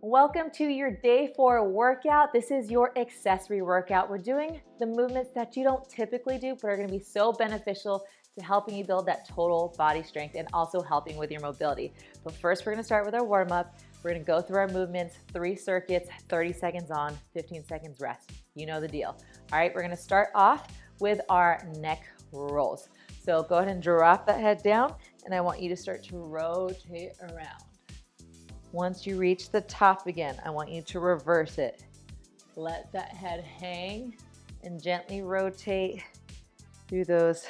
Welcome to your day 4 workout. This is your accessory workout. We're doing the movements that you don't typically do, but are going to be so beneficial to helping you build that total body strength and also helping with your mobility. But first, we're going to start with our warm-up. We're going to go through our movements, 3 circuits, 30 seconds on, 15 seconds rest. You know the deal. All right, we're going to start off with our neck rolls. So go ahead and drop that head down, and I want you to start to rotate around. Once you reach the top again, I want you to reverse it. Let that head hang and gently rotate through those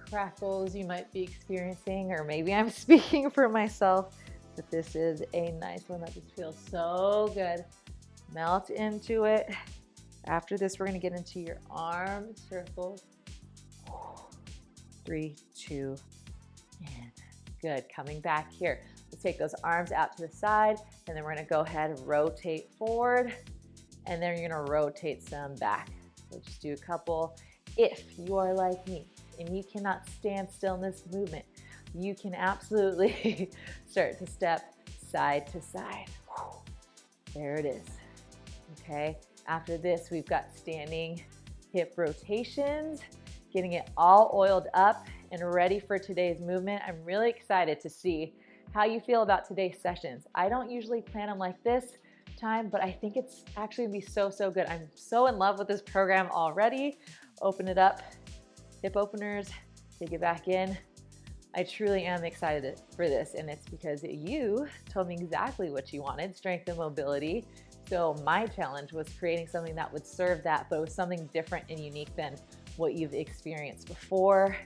crackles you might be experiencing, or maybe I'm speaking for myself, but this is a nice one that just feels so good. Melt into it. After this, we're going to get into your arm circles. 3, 2, and good. Coming back here. Let's take those arms out to the side, and then we're going to go ahead and rotate forward, and then you're going to rotate some back. So just do a couple. If you are like me and you cannot stand still in this movement, you can absolutely start to step side to side. There it is. Okay. After this, we've got standing hip rotations, getting it all oiled up and ready for today's movement. I'm really excited to see how you feel about today's sessions. I don't usually plan them like this time, but I think it's actually gonna be so good. I'm so in love with this program already. Open it up, hip openers, take it back in. I truly am excited for this, and it's because you told me exactly what you wanted, strength and mobility. So my challenge was creating something that would serve that, but it was something different and unique than what you've experienced before.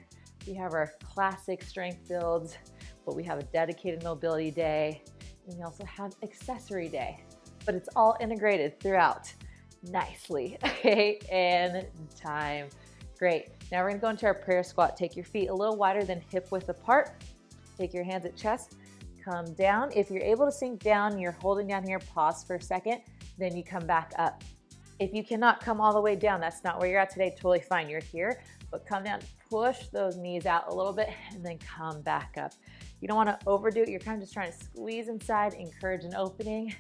We have our classic strength builds, but we have a dedicated mobility day, and we also have accessory day, but it's all integrated throughout nicely. Okay, and time. Great. Now we're gonna go into our prayer squat. Take your feet a little wider than hip width apart. Take your hands at chest, come down. If you're able to sink down, you're holding down here, pause for a second, then you come back up. If you cannot come all the way down, that's not where you're at today, totally fine. You're here, but come down, push those knees out a little bit, and then come back up. You don't want to overdo it. You're kind of just trying to squeeze inside, encourage an opening,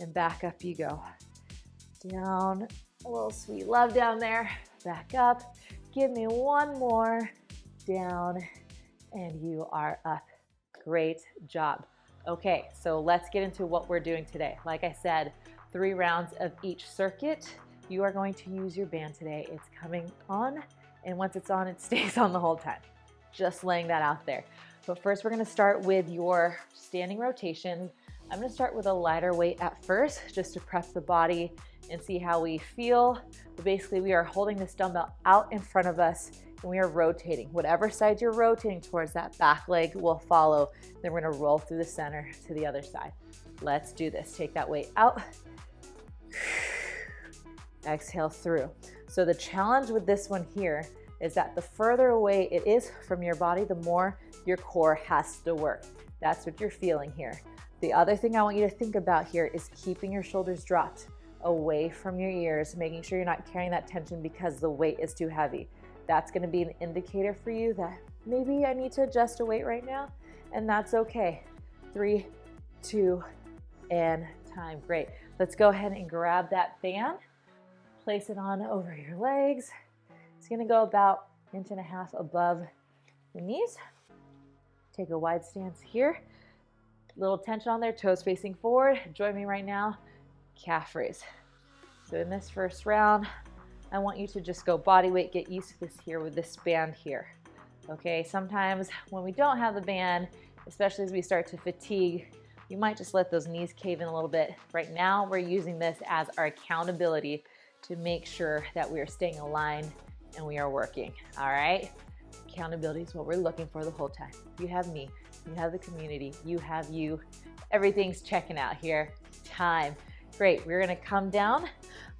and back up you go. Down, a little sweet love down there, back up. Give me one more, down, and you are up. Great job. Okay, so let's get into what we're doing today. Like I said, 3 rounds of each circuit. You are going to use your band today. It's coming on, and once it's on, it stays on the whole time. Just laying that out there. But first, we're gonna start with your standing rotations. I'm gonna start with a lighter weight at first, just to prep the body and see how we feel. But basically, we are holding this dumbbell out in front of us, and we are rotating. Whatever side you're rotating towards, that back leg will follow. Then we're gonna roll through the center to the other side. Let's do this. Take that weight out. Exhale through. So the challenge with this one here is that the further away it is from your body, the more your core has to work. That's what you're feeling here. The other thing I want you to think about here is keeping your shoulders dropped away from your ears, making sure you're not carrying that tension because the weight is too heavy. That's gonna be an indicator for you that maybe I need to adjust a weight right now, and that's okay. 3, 2, and time. Great. Let's go ahead and grab that band, place it on over your legs. It's gonna go about 1.5 inches above the knees. Take a wide stance here. Little tension on there, toes facing forward. Join me right now, calf raise. So in this first round, I want you to just go body weight, get used to this here with this band here. Okay, sometimes when we don't have the band, especially as we start to fatigue, you might just let those knees cave in a little bit. Right now, we're using this as our accountability to make sure that we are staying aligned and we are working, all right? Accountability is what we're looking for the whole time. You have me, you have the community, you have you. Everything's checking out here. Time. Great, we're gonna come down,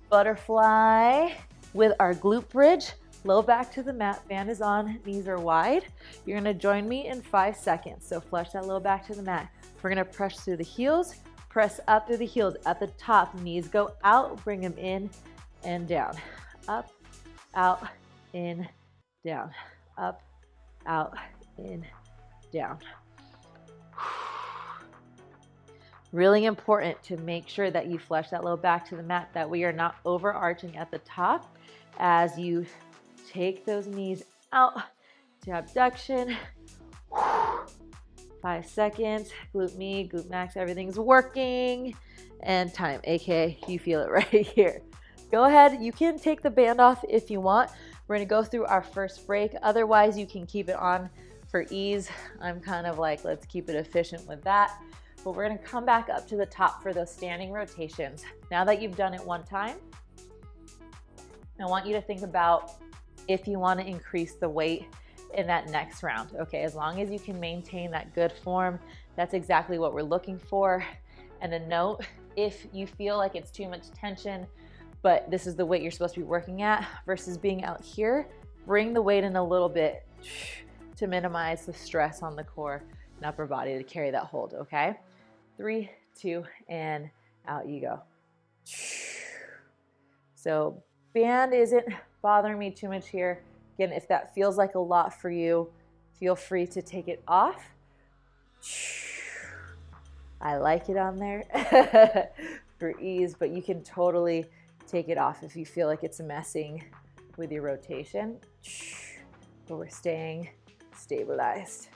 butterfly with our glute bridge, low back to the mat, band is on, knees are wide. You're gonna join me in 5 seconds. So flush that low back to the mat. We're gonna press through the heels, press up through the heels. At the top, knees go out, bring them in and down. Up, out, in, down. Up, out, in, down. Really important to make sure that you flush that low back to the mat, that we are not overarching at the top as you take those knees out to abduction. 5 seconds, glute med, glute max, everything's working, and time, aka you feel it right here. Go ahead, you can take the band off if you want. We're gonna go through our first break. Otherwise, you can keep it on for ease. I'm kind of like, let's keep it efficient with that. But we're gonna come back up to the top for those standing rotations. Now that you've done it one time, I want you to think about if you wanna increase the weight in that next round. Okay, as long as you can maintain that good form, that's exactly what we're looking for. And a note, if you feel like it's too much tension, but this is the weight you're supposed to be working at versus being out here, bring the weight in a little bit to minimize the stress on the core and upper body to carry that hold, okay? 3, 2, and out you go. So band isn't bothering me too much here. Again, if that feels like a lot for you, feel free to take it off. I like it on there for ease, but you can totally take it off if you feel like it's messing with your rotation. But we're staying stabilized.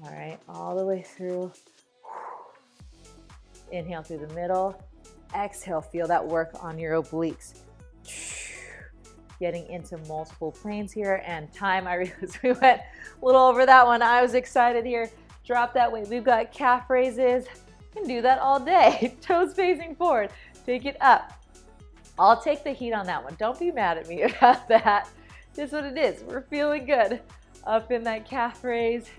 All right, all the way through. Inhale through the middle. Exhale, feel that work on your obliques. Getting into multiple planes here, and time, I realized we went a little over that one. I was excited here. Drop that weight. We've got calf raises. You can do that all day. Toes facing forward. Take it up. I'll take the heat on that one. Don't be mad at me about that. This is what it is. We're feeling good. Up in that calf raise.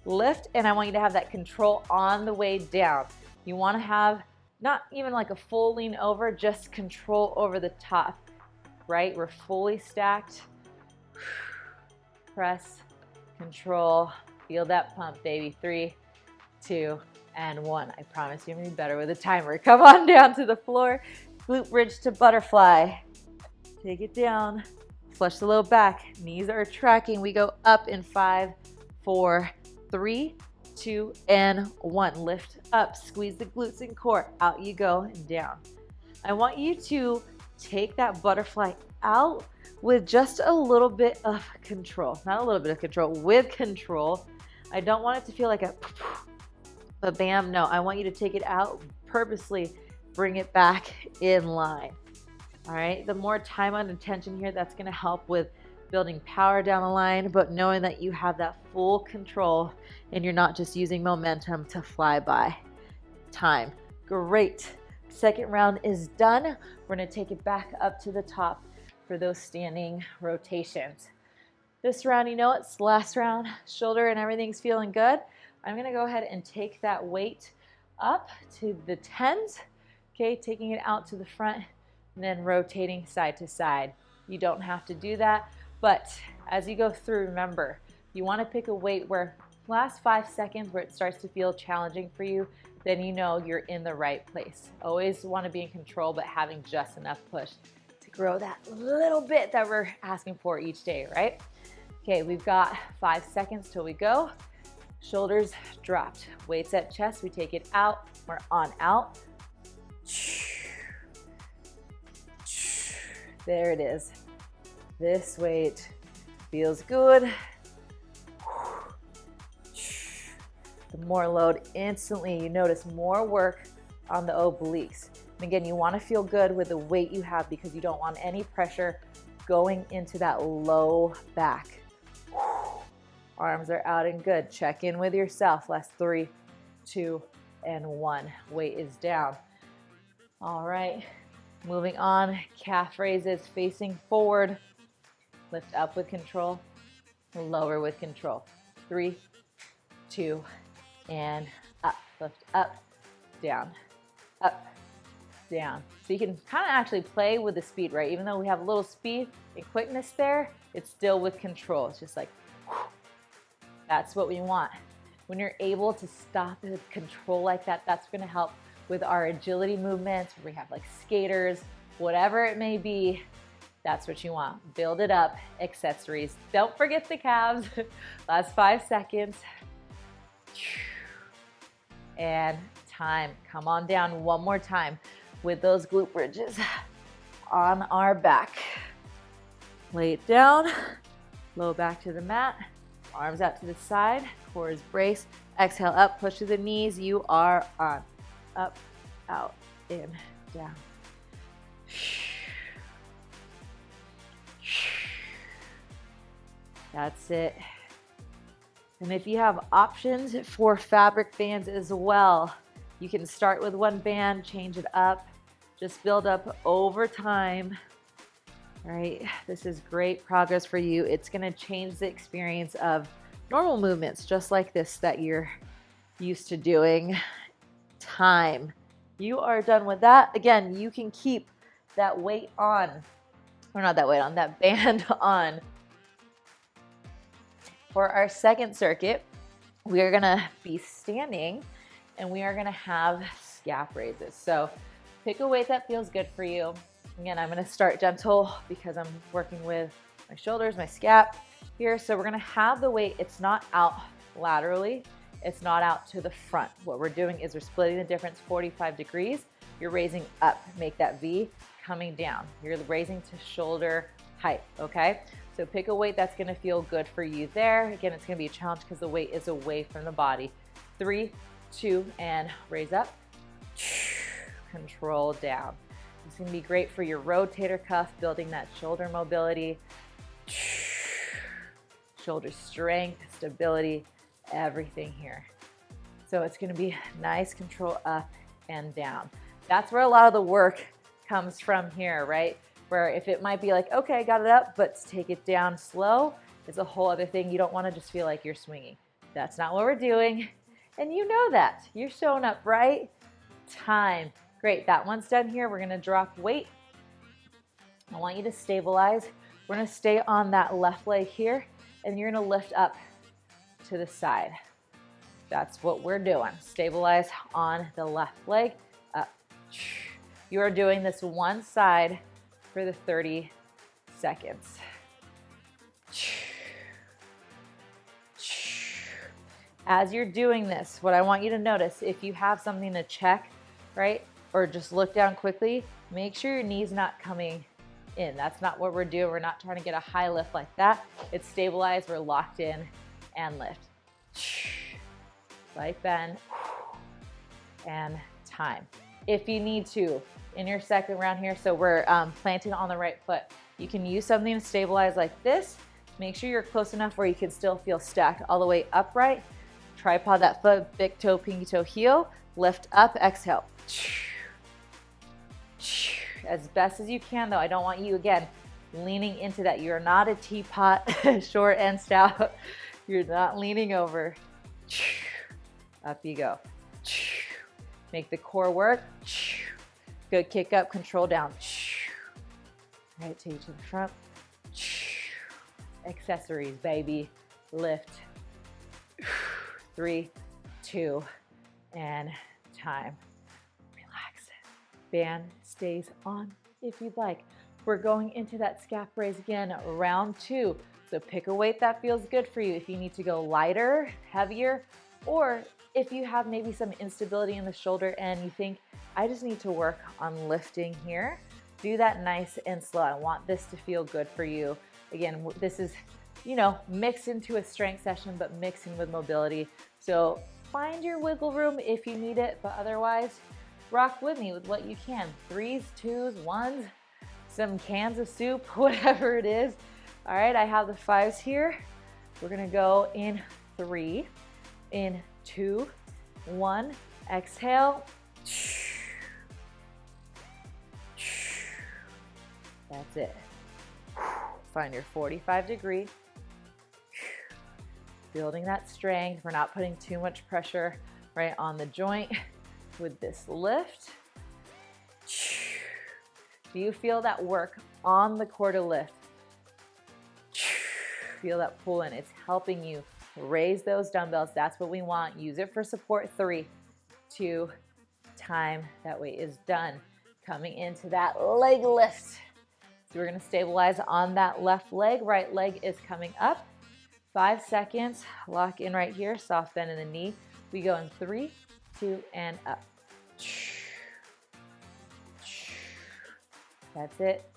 Lift, and I want you to have that control on the way down. You want to have not even like a full lean over, just control over the top, right? We're fully stacked. Press, control, feel that pump, baby. 3, 2, and 1. I promise you're gonna be better with a timer. Come on down to the floor. Glute bridge to butterfly. Take it down. Flush the low back. Knees are tracking. We go up in 5, 4, 3, 2, and 1. Lift up, squeeze the glutes and core. Out you go and down. I want you to take that butterfly out with just a little bit of control. Not a little bit of control, with control. I don't want it to feel like a bam. No, I want you to take it out, purposely bring it back in line. All right, the more time on attention here, that's gonna help with building power down the line, but knowing that you have that full control and you're not just using momentum to fly by. Time. Great. Second round is done. We're gonna take it back up to the top for those standing rotations. This round, you know, it's the last round, shoulder and everything's feeling good. I'm gonna go ahead and take that weight up to the 10s, okay, taking it out to the front and then rotating side to side. You don't have to do that. But as you go through, remember, you want to pick a weight where last 5 seconds where it starts to feel challenging for you, then you know you're in the right place. Always want to be in control, but having just enough push to grow that little bit that we're asking for each day, right? Okay, we've got 5 seconds till we go. Shoulders dropped. Weights at chest, we take it out. We're on out. There it is. This weight feels good. The more load, instantly you notice more work on the obliques. And again, you want to feel good with the weight you have because you don't want any pressure going into that low back. Arms are out and good. Check in with yourself. Last 3, 2, and 1. Weight is down. All right, moving on. Calf raises facing forward. Lift up with control, lower with control. 3, 2, and up. Lift up, down, up, down. So you can kind of actually play with the speed, right? Even though we have a little speed and quickness there, it's still with control. It's just like, that's what we want. When you're able to stop with control like that, that's gonna help with our agility movements. We have like skaters, whatever it may be. That's what you want. Build it up. Accessories. Don't forget the calves. Last 5 seconds. and time. Come on down one more time with those glute bridges on our back. Lay it down, low back to the mat, arms out to the side, core is braced. Exhale up, push to the knees. You are on. Up, out, in, down. That's it. And if you have options for fabric bands as well, you can start with one band, change it up, just build up over time. All right, this is great progress for you. It's gonna change the experience of normal movements, just like this that you're used to doing. Time. You are done with that. Again, you can keep that weight on, or not that weight on, that band on. For our second circuit, we are gonna be standing and we are gonna have scap raises. So pick a weight that feels good for you. Again, I'm gonna start gentle because I'm working with my shoulders, my scap here. So we're gonna have the weight, it's not out laterally, it's not out to the front. What we're doing is we're splitting the difference 45 degrees. You're raising up, make that V, coming down. You're raising to shoulder height, okay? So pick a weight that's gonna feel good for you there. Again, it's gonna be a challenge because the weight is away from the body. 3, 2, and raise up. Control down. It's gonna be great for your rotator cuff, building that shoulder mobility, shoulder strength, stability, everything here. So it's gonna be nice control up and down. That's where a lot of the work comes from here, right? Where if it might be like, okay, I got it up, but to take it down slow is a whole other thing. You don't wanna just feel like you're swinging. That's not what we're doing. And you know that. You're showing up, right? Time. Great, that one's done here. We're gonna drop weight. I want you to stabilize. We're gonna stay on that left leg here, and you're gonna lift up to the side. That's what we're doing. Stabilize on the left leg, up. You are doing this one side for the 30 seconds. As you're doing this, what I want you to notice, if you have something to check, right, or just look down quickly, make sure your knee's not coming in. That's not what we're doing. We're not trying to get a high lift like that. It's stabilized, we're locked in, and lift. Light bend, and time. If you need to, in your second round here, so we're planting on the right foot, you can use something to stabilize like this. Make sure you're close enough where you can still feel stacked all the way upright. Tripod that foot, big toe, pinky toe, heel, lift up, exhale. As best as you can though, I don't want you, again, leaning into that. You're not a teapot, short and stout. You're not leaning over. Up you go. Make the core work. Good, kick up, control down. All right, take it to the front. Accessories, baby. Lift. 3, 2, and time. Relax. Band stays on if you'd like. We're going into that scap raise again, round 2. So pick a weight that feels good for you. If you need to go lighter, heavier, or if you have maybe some instability in the shoulder and you think, I just need to work on lifting here, do that nice and slow. I want this to feel good for you. Again, this is, you know, mixed into a strength session, but mixing with mobility. So find your wiggle room if you need it, but otherwise, rock with me with what you can. 3s, 2s, 1s, some cans of soup, whatever it is. All right, I have the 5s here. We're gonna go in 3, in 2, 1, exhale. That's it. Find your 45 degree. Building that strength. We're not putting too much pressure right on the joint with this lift. Do you feel that work on the core to lift? Feel that pull in. It's helping you raise those dumbbells. That's what we want. Use it for support. 3, 2, time. That weight is done. Coming into that leg lift. So we're gonna stabilize on that left leg. Right leg is coming up. 5 seconds. Lock in right here. Soft bend in the knee. We go in 3, 2, and up. That's it.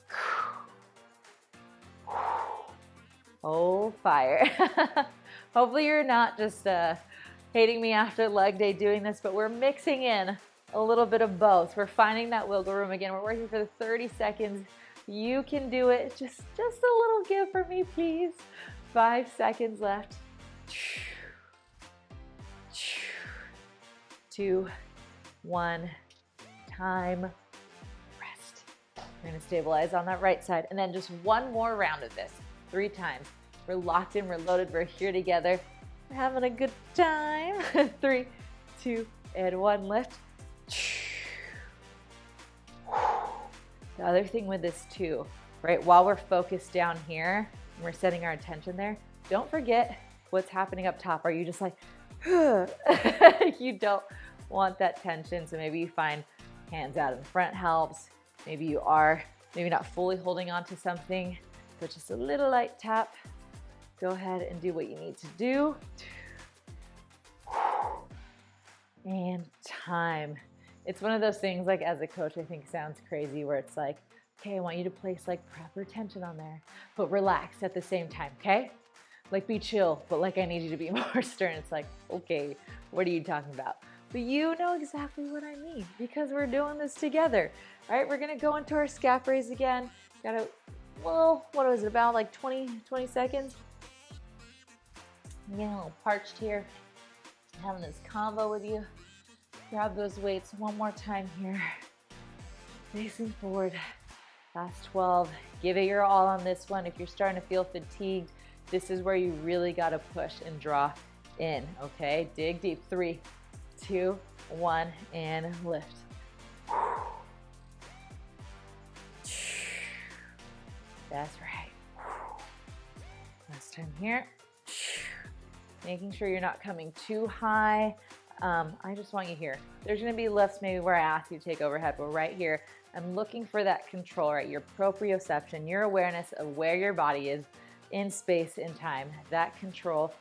Oh, fire. Hopefully you're not just hating me after leg day doing this, but we're mixing in a little bit of both. We're finding that wiggle room again. We're working for the 30 seconds. You can do it. Just a little give for me, please. 5 seconds left. 2, 1, time, rest. We're gonna stabilize on that right side, and then just one more round of this, 3 times. We're locked in, we're loaded, we're here together. We're having a good time. 3, 2, and 1, lift. The other thing with this too, right, while we're focused down here, and we're setting our attention there, don't forget what's happening up top. Are you just like, you don't want that tension, so maybe you find hands out in front helps. Maybe you are, maybe not fully holding on to something, but just a little light tap. Go ahead and do what you need to do. And time. It's one of those things, like as a coach, I think sounds crazy, where it's like, okay, I want you to place like proper tension on there, but relax at the same time, okay? Like be chill, but like I need you to be more stern. It's like, okay, what are you talking about? But you know exactly what I mean because we're doing this together. All right, we're gonna go into our scap raise again. Got a, well, what was it, about like 20 seconds? I'm getting a little parched here. I'm having this combo with you. Grab those weights one more time here. Facing forward, last 12. Give it your all on this one. If you're starting to feel fatigued, this is where you really gotta push and draw in, okay? Dig deep, 3, 2, 1, and lift. That's right. Last time here. Making sure you're not coming too high. I just want you here. There's gonna be lifts maybe where I ask you to take overhead, but right here, I'm looking for that control, right? Your proprioception, your awareness of where your body is in space and time. That control.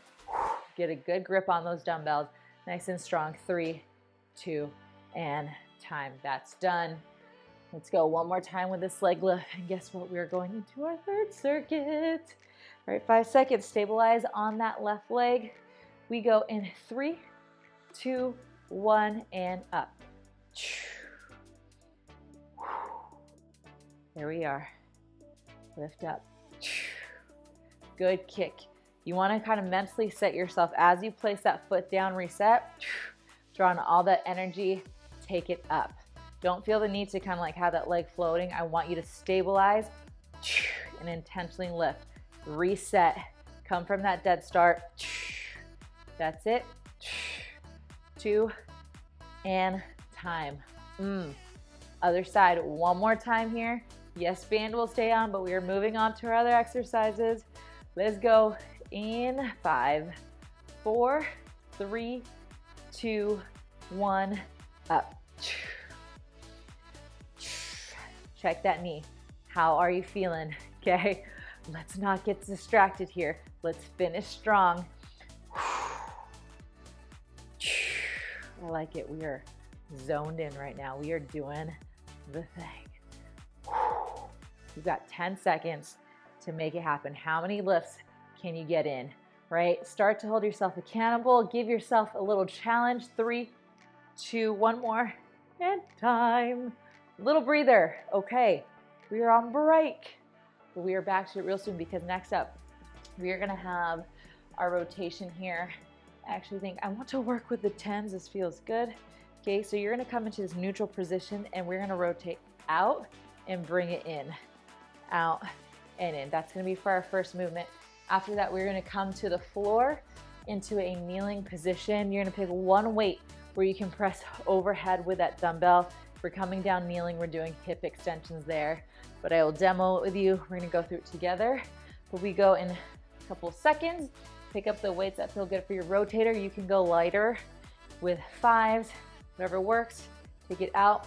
Get a good grip on those dumbbells. Nice and strong. 3, 2, and time. That's done. Let's go one more time with this leg lift. And guess what? We're going into our 3rd circuit. All right, 5 seconds. Stabilize on that left leg. We go in 3, 2, 1, and up. There we are. Lift up. Good kick. You want to kind of mentally set yourself as you place that foot down, reset, draw on all that energy, take it up. Don't feel the need to kind of like have that leg floating. I want you to stabilize and intentionally lift. Reset. Come from that dead start. That's it. 2, and time. Other side, one more time here. Yes, band will stay on, but we are moving on to our other exercises. Let's go in 5, 4, 3, 2, 1, up. Check that knee. How are you feeling? Okay, let's not get distracted here. Let's finish strong. I like it. We are zoned in right now. We are doing the thing. You've got 10 seconds to make it happen. How many lifts can you get in, right? Start to hold yourself accountable. Give yourself a little challenge. 3, 2, 1 more, and time. Little breather. Okay, we are on break, but we are back to it real soon because next up, we are gonna have our rotation here. I actually think I want to work with the 10s. This feels good. Okay, so you're gonna come into this neutral position and we're gonna rotate out and bring it in, out and in. That's gonna be for our first movement. After that, we're gonna come to the floor into a kneeling position. You're gonna pick one weight where you can press overhead with that dumbbell. If we're coming down kneeling, we're doing hip extensions there, but I will demo it with you. We're gonna go through it together, but we go in a couple of seconds. Pick up the weights that feel good for your rotator. You can go lighter with 5s, whatever works. Take it out.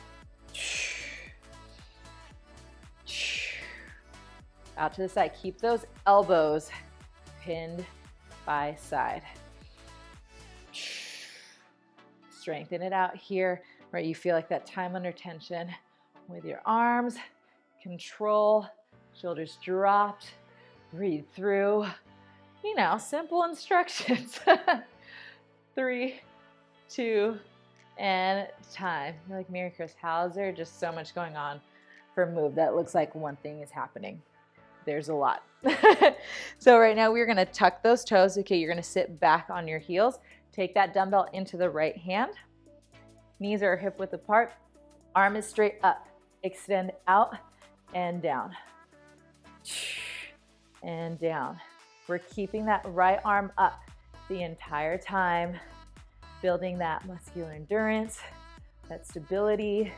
Out to the side. Keep those elbows pinned by side. strengthen it out here, right? You feel like that time under tension with your arms. Control, shoulders dropped, breathe through. You know, simple instructions. 3, 2, and time. You're like, Maricris, how's there just so much going on for a move that looks like one thing is happening? There's a lot. So right now we're gonna tuck those toes. Okay, you're gonna sit back on your heels. Take that dumbbell into the right hand. Knees are hip width apart. Arm is straight up. Extend out and down. And down. We're keeping that right arm up the entire time, building that muscular endurance, that stability.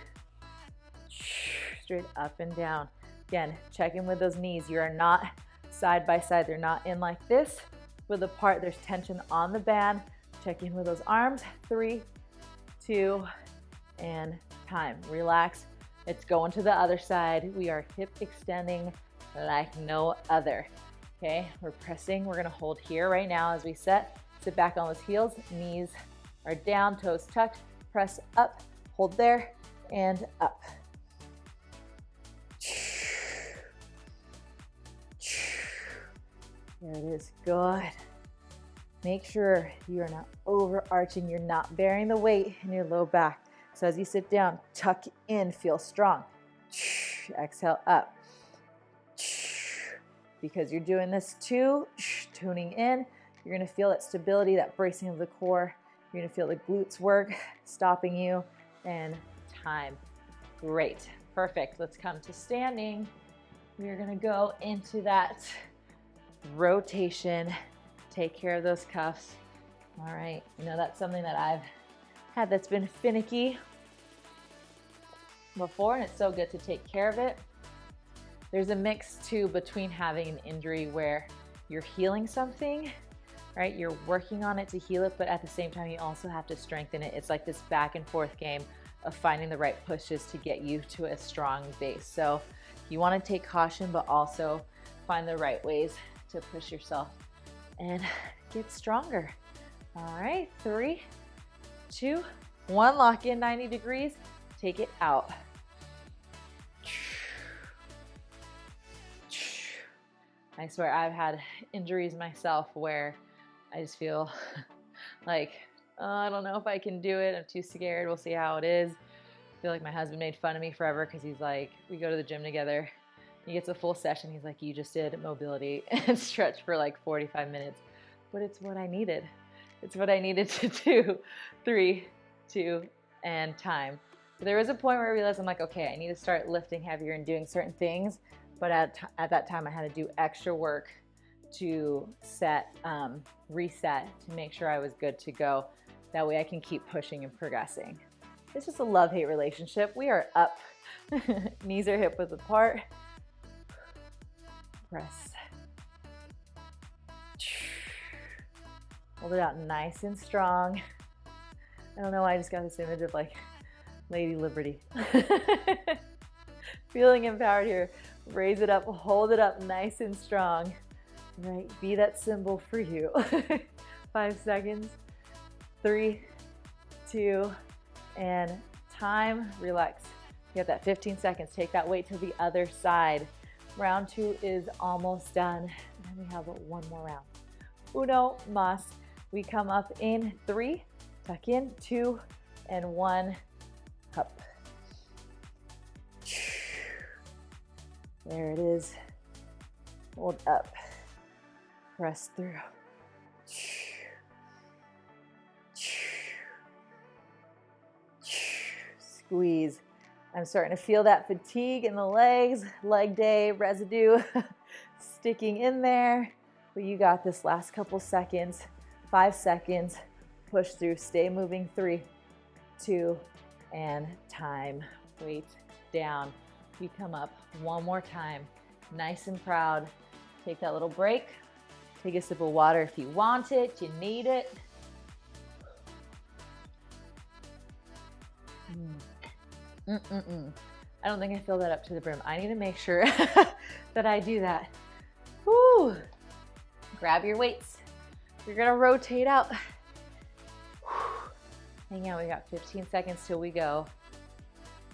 Straight up and down. Again, check in with those knees. You are not side by side. They're not in like this, with apart. There's tension on the band. Check in with those arms. 3, 2, and time. Relax. It's going to the other side. We are hip extending like no other. Okay, we're pressing. We're gonna hold here right now as we sit back on those heels. Knees are down, toes tucked. Press up, hold there, and up. There it is, good. Make sure you are not overarching, you're not bearing the weight in your low back. So as you sit down, tuck in, feel strong. Exhale up. Because you're doing this too, tuning in, you're gonna feel that stability, that bracing of the core. You're gonna feel the glutes work, stopping you, and time. Great, perfect. Let's come to standing. We're gonna go into that rotation. Take care of those cuffs. All right, you know, that's something that I've had that's been finicky before, and it's so good to take care of it. There's a mix too between having an injury where you're healing something, right? You're working on it to heal it, but at the same time, you also have to strengthen it. It's like this back and forth game of finding the right pushes to get you to a strong base. So you want to take caution, but also find the right ways to push yourself and get stronger. All right, 3, 2, 1, lock in 90 degrees, take it out. I swear I've had injuries myself where I just feel like, oh, I don't know if I can do it. I'm too scared. We'll see how it is. I feel like my husband made fun of me forever because he's like, we go to the gym together. He gets a full session. He's like, you just did mobility and stretch for like 45 minutes. But it's what I needed. It's what I needed to do. 3, 2, and time. But there was a point where I realized I'm like, okay, I need to start lifting heavier and doing certain things. But at that time, I had to do extra work to reset, to make sure I was good to go. That way I can keep pushing and progressing. It's just a love-hate relationship. We are up. Knees are hip width apart. Press. Hold it out nice and strong. I don't know why I just got this image of like Lady Liberty. Feeling empowered here. Raise it up, hold it up nice and strong. Right, be that symbol for you. 5 seconds. 3, 2, and time. Relax. You have that 15 seconds. Take that weight to the other side. Round 2 is almost done. And then we have one more round. Uno mas. We come up in 3, tuck in, 2, and 1, up. There it is. Hold up. Press through. Squeeze. I'm starting to feel that fatigue in the legs, leg day residue sticking in there. But you got this. Last couple seconds. 5 seconds. Push through. Stay moving. 3, 2, and time. Weight down. We come up one more time. Nice and proud. Take that little break. Take a sip of water if you want it, you need it. I don't think I filled that up to the brim. I need to make sure that I do that. Woo. Grab your weights. You're gonna rotate out. Hang out, we got 15 seconds till we go.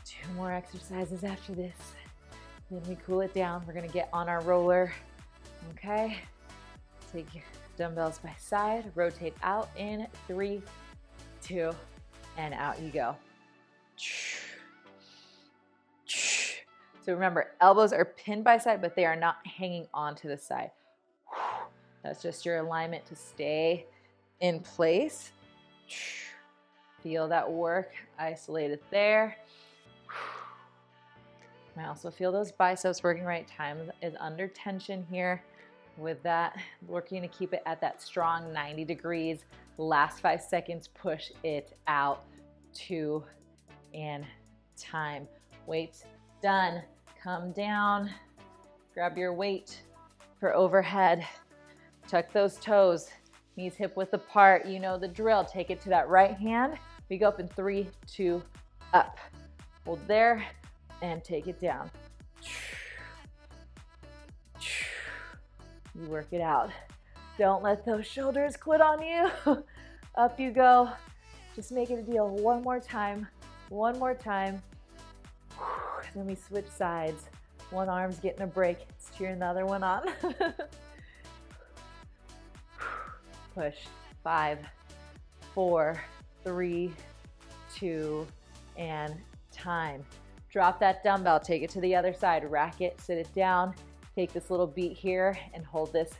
2 more exercises after this. Then we cool it down. We're gonna get on our roller, okay? Take your dumbbells by side, rotate out in 3, 2, and out you go. So remember, elbows are pinned by side, but they are not hanging onto the side. That's just your alignment to stay in place. Feel that work isolated there. I also feel those biceps working right. Time is under tension here with that. Working to keep it at that strong 90 degrees. Last 5 seconds, push it out. 2 and time. Weights done. Come down. Grab your weight for overhead. Tuck those toes. Knees hip width apart. You know the drill. Take it to that right hand. We go up in 3, 2, up. Hold there and take it down. You work it out. Don't let those shoulders quit on you. Up you go. Just make it a deal. One more time. One more time. Then we switch sides. One arm's getting a break. Let's cheer another one on. Push. 5, 4, 3, 2, and time. Drop that dumbbell, take it to the other side, rack it, sit it down, take this little beat here and hold this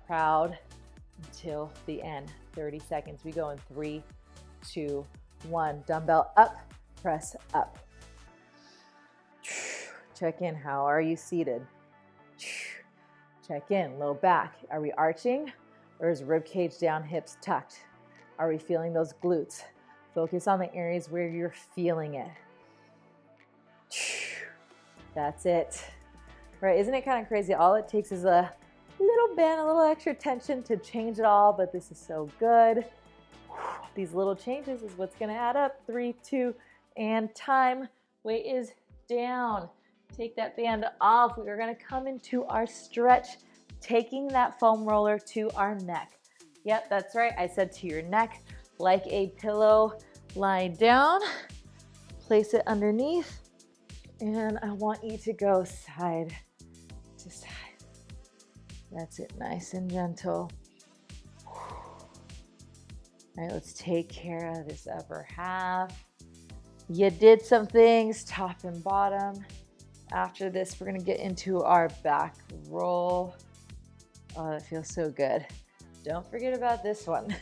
proud until the end. 30 seconds. We go in 3, 2, 1. Dumbbell up, press up. Check in. How are you seated? Check in. Low back. Are we arching or is rib cage down, hips tucked? Are we feeling those glutes? Focus on the areas where you're feeling it. That's it. Right, isn't it kind of crazy? All it takes is a little bend, a little extra tension to change it all, but this is so good. These little changes is what's gonna add up. 3, 2, and time. Weight is down. Take that band off. We are gonna come into our stretch, taking that foam roller to our neck. Yep, that's right. I said to your neck, like a pillow, lie down, place it underneath, and I want you to go side to side. That's it, nice and gentle. All right, let's take care of this upper half. You did some things, top and bottom. After this, we're gonna get into our back roll. Oh, that feels so good. Don't forget about this one.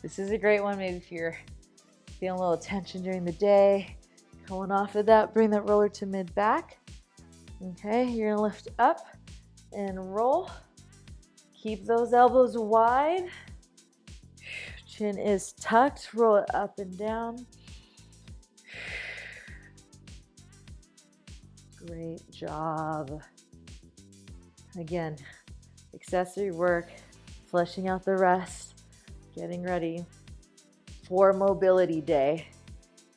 This is a great one, maybe if you're feeling a little tension during the day. Going off of that, bring that roller to mid-back. Okay, you're gonna lift up and roll. Keep those elbows wide. Chin is tucked, roll it up and down. Great job. Again, accessory work, fleshing out the rest, getting ready for mobility day.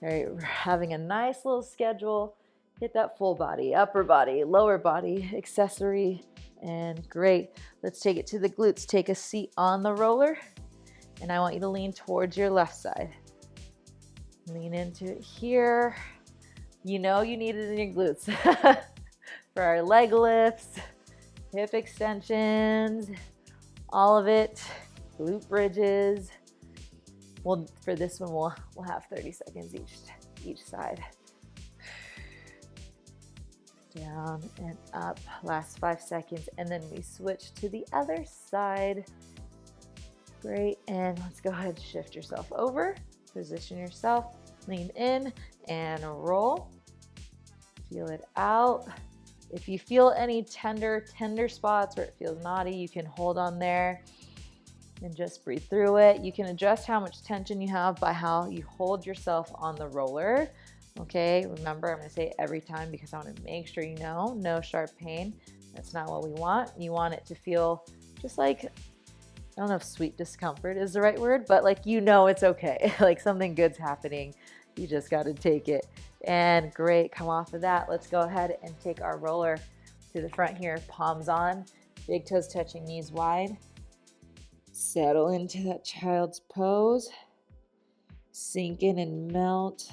All right, we're having a nice little schedule. Hit that full body, upper body, lower body, accessory, and great. Let's take it to the glutes. Take a seat on the roller, and I want you to lean towards your left side. Lean into it here. You know you need it in your glutes. For our leg lifts, hip extensions, all of it, glute bridges. Well, for this one, we'll have 30 seconds each side. Down and up, last 5 seconds, and then we switch to the other side. Great, and let's go ahead and shift yourself over, position yourself, lean in and roll. Feel it out. If you feel any tender spots where it feels knotty, you can hold on there and just breathe through it. You can adjust how much tension you have by how you hold yourself on the roller. Okay, remember, I'm gonna say it every time because I wanna make sure you know, no sharp pain. That's not what we want. You want it to feel just like, I don't know if sweet discomfort is the right word, but like you know it's okay. Like something good's happening. You just gotta take it. And great, come off of that. Let's go ahead and take our roller to the front here, palms on, big toes touching, knees wide. Settle into that child's pose. Sink in and melt.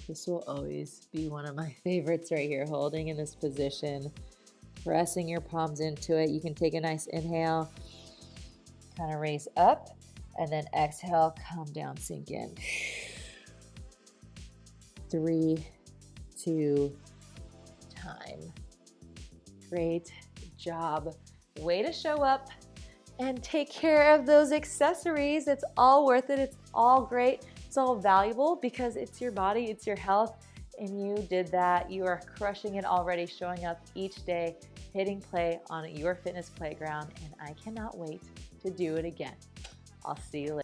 This will always be one of my favorites right here, holding in this position, pressing your palms into it. You can take a nice inhale, kind of raise up, and then exhale, come down, sink in. 3, 2, time. Great job. Way to show up and take care of those accessories. It's all worth it. It's all great. It's all valuable because it's your body, it's your health, and you did that. You are crushing it already, showing up each day, hitting play on your fitness playground, and I cannot wait to do it again. I'll see you later.